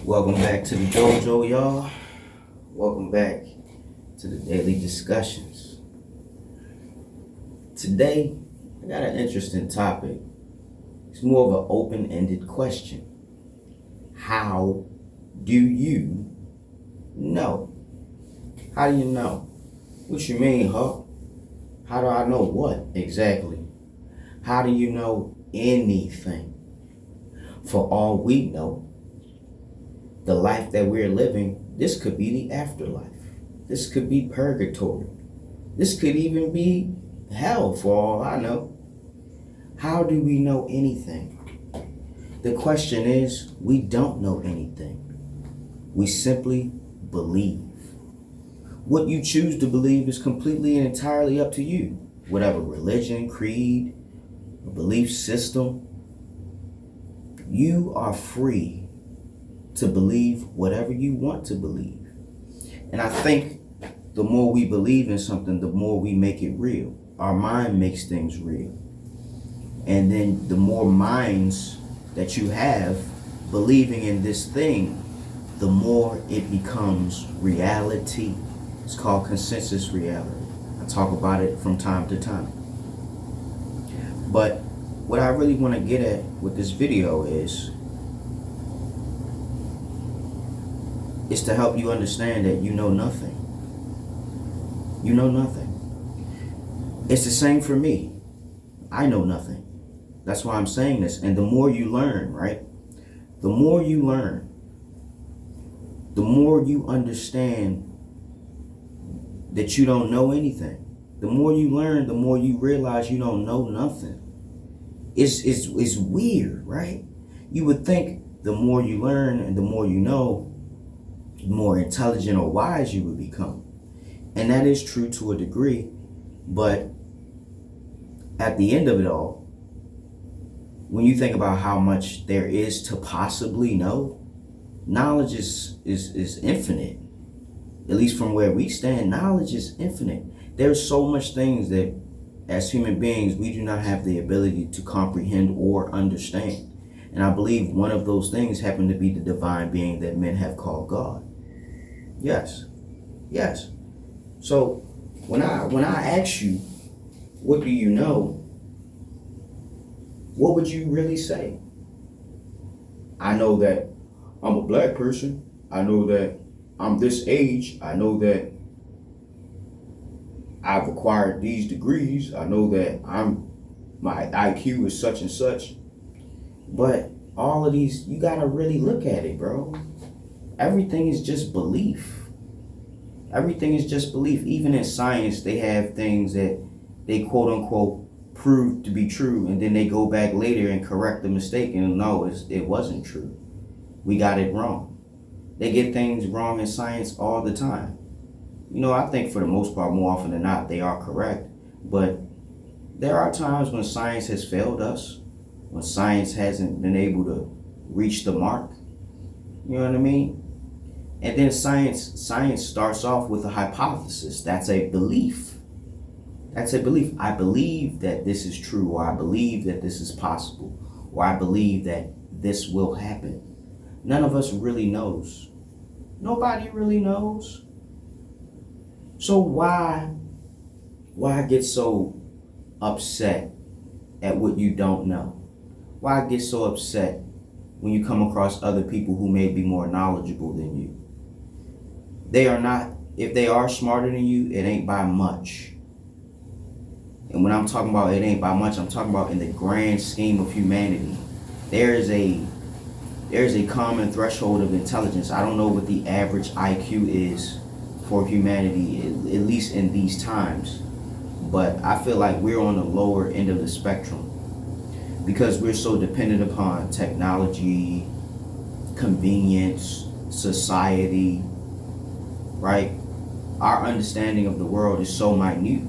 Welcome back to the dojo, y'all. Welcome back to the daily discussions. Today, I got an interesting topic. It's more of an open-ended question. How do you know? How do you know? What you mean, huh? How do I know what exactly? How do you know anything? For all we know, the life that we're living, this could be the afterlife. This could be purgatory. This could even be hell for all I know. How do we know anything? The question is, we don't know anything. We simply believe. What you choose to believe is completely and entirely up to you. Whatever religion, creed, belief system, you are free to believe whatever you want to believe. And I think the more we believe in something, the more we make it real. Our mind makes things real. And then the more minds that you have believing in this thing, the more it becomes reality. It's called consensus reality. I talk about it from time to time. But what I really want to get at with this video is to help you understand that you know nothing. You know nothing. It's the same for me. I know nothing. That's why I'm saying this. And the more you learn, right? The more you learn, the more you understand that you don't know anything. The more you learn, the more you realize you don't know nothing. It's weird, right? You would think the more you learn and the more you know, the more intelligent or wise you would become. And that is true to a degree, but at the end of it all, when you think about how much there is to possibly know, knowledge is infinite. At least from where we stand, knowledge is infinite. There's so much things that as human beings, we do not have the ability to comprehend or understand. And I believe one of those things happen to be the divine being that men have called God. Yes. Yes. So when I ask you, what do you know? What would you really say? I know that I'm a black person. I know that I'm this age. I know that I've acquired these degrees. I know that my IQ is such and such. But all of these, you gotta really look at it, bro. Everything is just belief. Everything is just belief. Even in science, they have things that they quote unquote prove to be true, and then they go back later and correct the mistake and no, it wasn't true. We got it wrong. They get things wrong in science all the time. You know, I think for the most part, more often than not, they are correct. But there are times when science has failed us, when science hasn't been able to reach the mark. You know what I mean? And then science starts off with a hypothesis. That's a belief. That's a belief. I believe that this is true, or I believe that this is possible, or I believe that this will happen. None of us really knows. Nobody really knows. So why get so upset at what you don't know? Why get so upset when you come across other people who may be more knowledgeable than you? They are not, if they are smarter than you, it ain't by much. And when I'm talking about it ain't by much, I'm talking about in the grand scheme of humanity. There is a common threshold of intelligence. I don't know what the average IQ is for humanity, at least in these times. But I feel like we're on the lower end of the spectrum because we're so dependent upon technology, convenience, society, right? Our understanding of the world is so minute.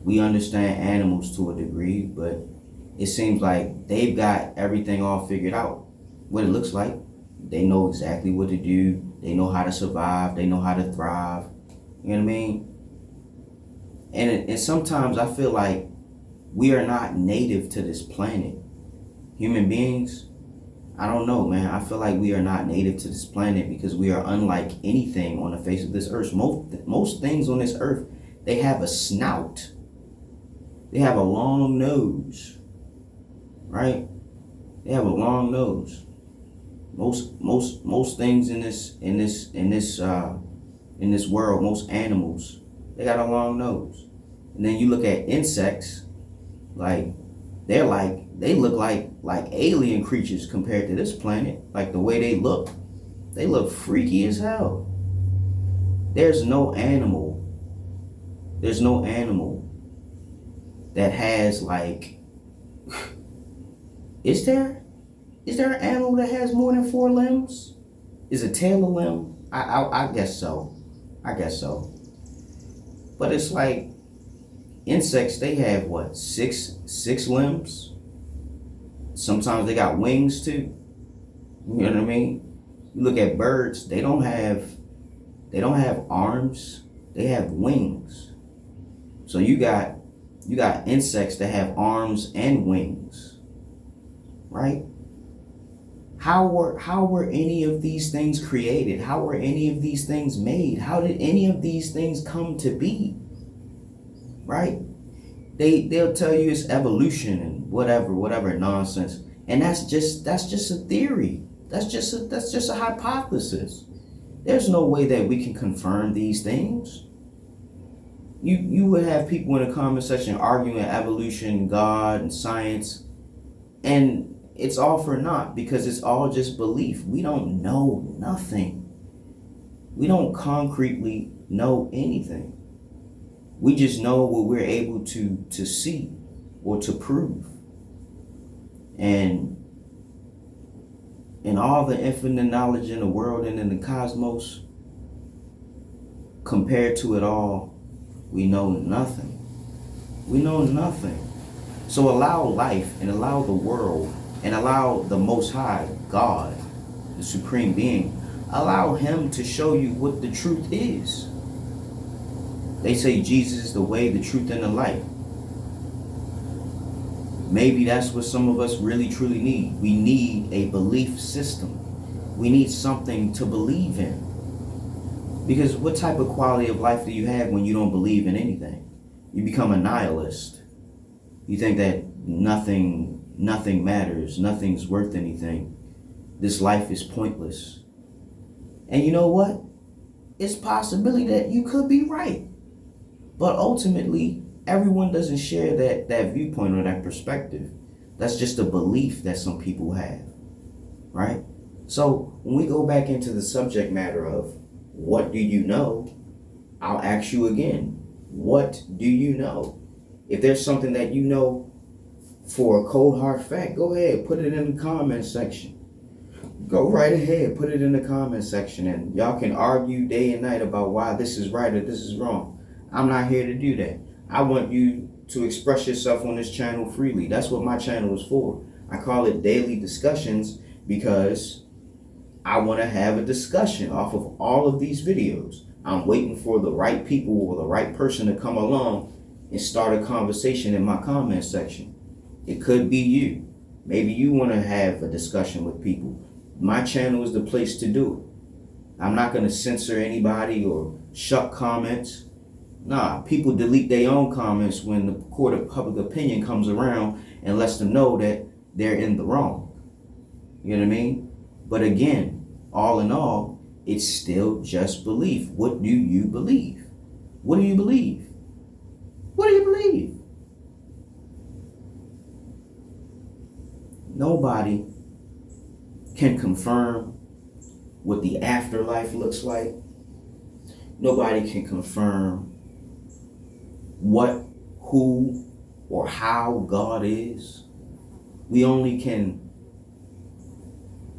We understand animals to a degree, but it seems like they've got everything all figured out. What it looks like, they know exactly what to do. They know how to survive. They know how to thrive. You know what I mean? And sometimes I feel like we are not native to this planet. Human beings, I don't know, man. I feel like we are not native to this planet because we are unlike anything on the face of this earth. Most things on this earth, they have a snout. They have a long nose, right? They have a long nose. Most things in this world, most animals, they got a long nose. And then you look at insects, like they look like alien creatures compared to this planet. Like the way they look freaky as hell. There's no animal that has like is there an animal that has more than 4 limbs? Is a tail a limb? I guess so. But it's like insects, they have what, six limbs? Sometimes they got wings too. You know what I mean? You look at birds, they don't have arms, they have wings. So you got insects that have arms and wings, right? How were any of these things created? How were any of these things made? How did any of these things come to be? Right? They'll tell you it's evolution and whatever nonsense. And that's just a theory. That's just a hypothesis. There's no way that we can confirm these things. You would have people in the comment section arguing evolution, God, and science, and it's all for naught because it's all just belief. We don't know nothing. We don't concretely know anything. We just know what we're able to see or to prove. And in all the infinite knowledge in the world and in the cosmos, compared to it all, we know nothing. We know nothing. So allow life and allow the world and allow the Most High, God, the Supreme Being, allow Him to show you what the truth is. They say Jesus is the way, the truth, and the light. Maybe that's what some of us really truly need. We need a belief system. We need something to believe in. Because what type of quality of life do you have when you don't believe in anything? You become a nihilist. You think that nothing matters, nothing's worth anything. This life is pointless. And you know what? It's a possibility that you could be right. But ultimately, everyone doesn't share that viewpoint or that perspective. That's just a belief that some people have, right? So when we go back into the subject matter of what do you know, I'll ask you again, what do you know? If there's something that you know for a cold hard fact, go ahead, put it in the comment section. Go right ahead, put it in the comment section, and y'all can argue day and night about why this is right or this is wrong. I'm not here to do that. I want you to express yourself on this channel freely. That's what my channel is for. I call it Daily Discussions because I want to have a discussion off of all of these videos. I'm waiting for the right people or the right person to come along and start a conversation in my comment section. It could be you. Maybe you want to have a discussion with people. My channel is the place to do it. I'm not going to censor anybody or shut comments. Nah, people delete their own comments when the court of public opinion comes around and lets them know that they're in the wrong. You know what I mean? But again, all in all, it's still just belief. What do you believe? What do you believe? What do you believe? Nobody can confirm what the afterlife looks like. Nobody can confirm what, who, or how God is. We only can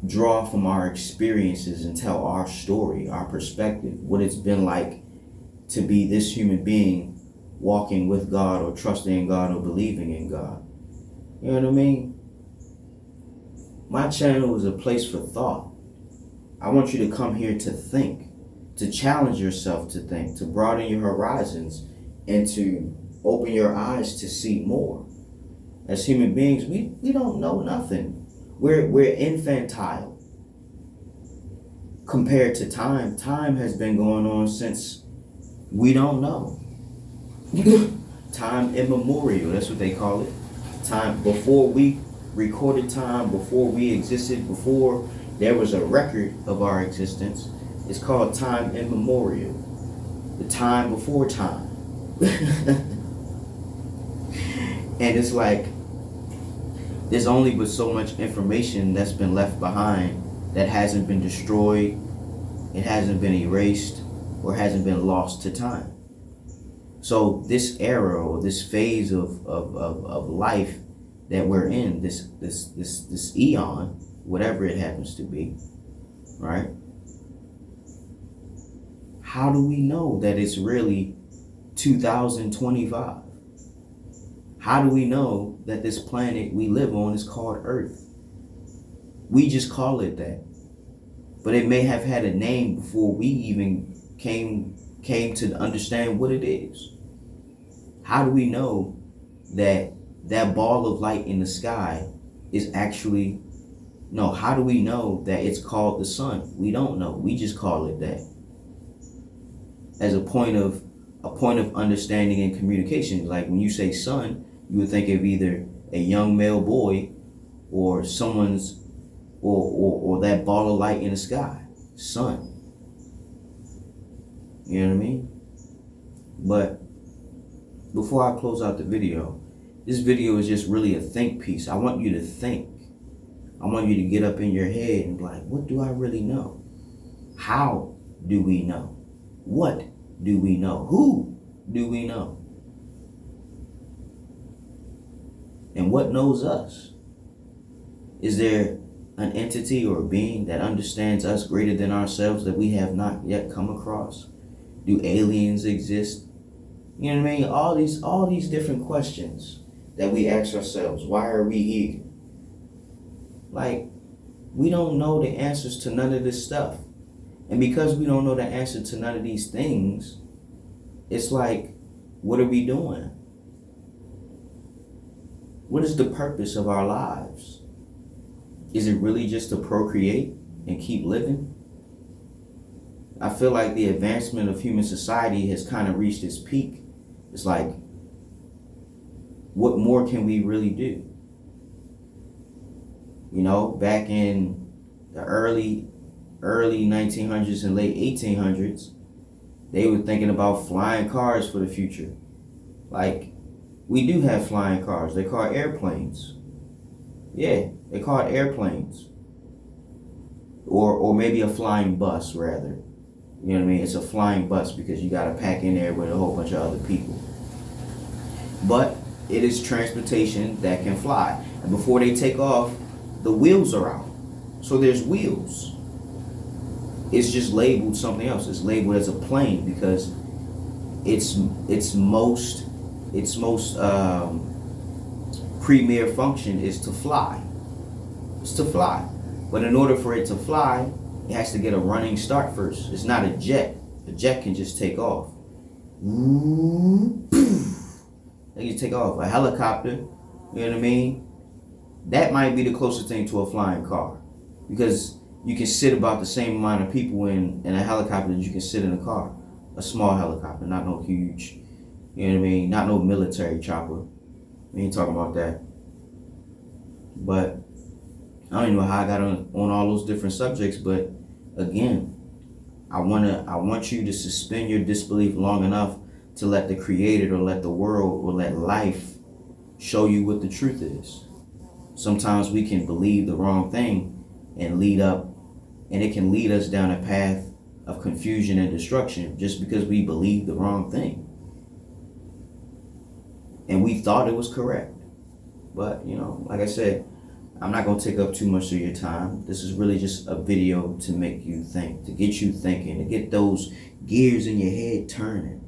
draw from our experiences and tell our story, our perspective, what it's been like to be this human being walking with God or trusting in God or believing in God. You know what I mean? My channel is a place for thought. I want you to come here to think, to challenge yourself to think, to broaden your horizons, and to open your eyes to see more. As human beings, we don't know nothing. We're infantile compared to time. Time has been going on since we don't know. Time immemorial, that's what they call it. Time before we recorded time, before we existed, before there was a record of our existence. It's called time immemorial. The time before time. And it's like there's only but so much information that's been left behind that hasn't been destroyed, it hasn't been erased, or hasn't been lost to time. So this era or this phase of life that we're in, this eon, whatever it happens to be, right? How do we know that it's really 2025? How do we know that this planet we live on is called Earth? We just call it that. But it may have had a name before we even came to understand what it is. How do we know that that ball of light in the sky is actually, no, how do we know that it's called the sun? We don't know. We just call it that. As a point of understanding and communication. Like when you say sun, you would think of either a young male boy or someone's or that ball of light in the sky. Sun. You know what I mean? But before I close out the video, this video is just really a think piece. I want you to think. I want you to get up in your head and be like, what do I really know? How do we know? What do we know? Who do we know? And what knows us? Is there an entity or a being that understands us greater than ourselves that we have not yet come across? Do aliens exist? You know what I mean? All these different questions that we ask ourselves. Why are we here? Like, we don't know the answers to none of this stuff. And because we don't know the answer to none of these things, it's like, what are we doing? What is the purpose of our lives? Is it really just to procreate and keep living? I feel like the advancement of human society has kind of reached its peak. It's like, what more can we really do? You know, back in the early 1900s and late 1800s, they were thinking about flying cars for the future. Like, we do have flying cars. They're called airplanes. Yeah, they're called airplanes. Or maybe a flying bus, rather. You know what I mean? It's a flying bus because you got to pack in there with a whole bunch of other people. But it is transportation that can fly. And before they take off, the wheels are out. So there's wheels. It's just labeled something else. It's labeled as a plane because its most premier function is to fly. It's to fly. But in order for it to fly, it has to get a running start first. It's not a jet. A jet can just take off. They can take off. A helicopter, you know what I mean? That might be the closest thing to a flying car. Because you can sit about the same amount of people in a helicopter that you can sit in a car. A small helicopter, not no huge, you know what I mean? Not no military chopper. We ain't talking about that. But I don't even know how I got on all those different subjects, but again, I want you to suspend your disbelief long enough to let the Creator or let the world or let life show you what the truth is. Sometimes we can believe the wrong thing and it can lead us down a path of confusion and destruction just because we believe the wrong thing. And we thought it was correct. But, you know, like I said, I'm not going to take up too much of your time. This is really just a video to make you think, to get you thinking, to get those gears in your head turning.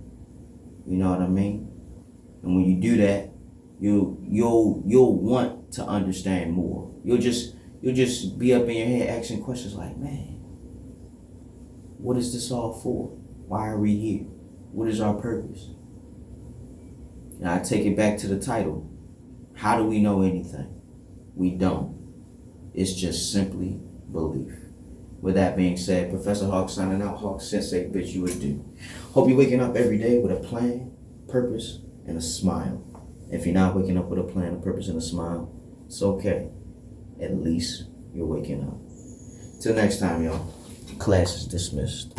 You know what I mean? And when you do that, you'll want to understand more. You'll just be up in your head asking questions like, man, what is this all for? Why are we here? What is our purpose? And I take it back to the title. How do we know anything? We don't. It's just simply belief. With that being said, Professor Hawk signing out. Hawk Sensei, bitch, you would do. Hope you're waking up every day with a plan, purpose, and a smile. If you're not waking up with a plan, a purpose, and a smile, it's okay. At least you're waking up. Till next time, y'all. Class is dismissed.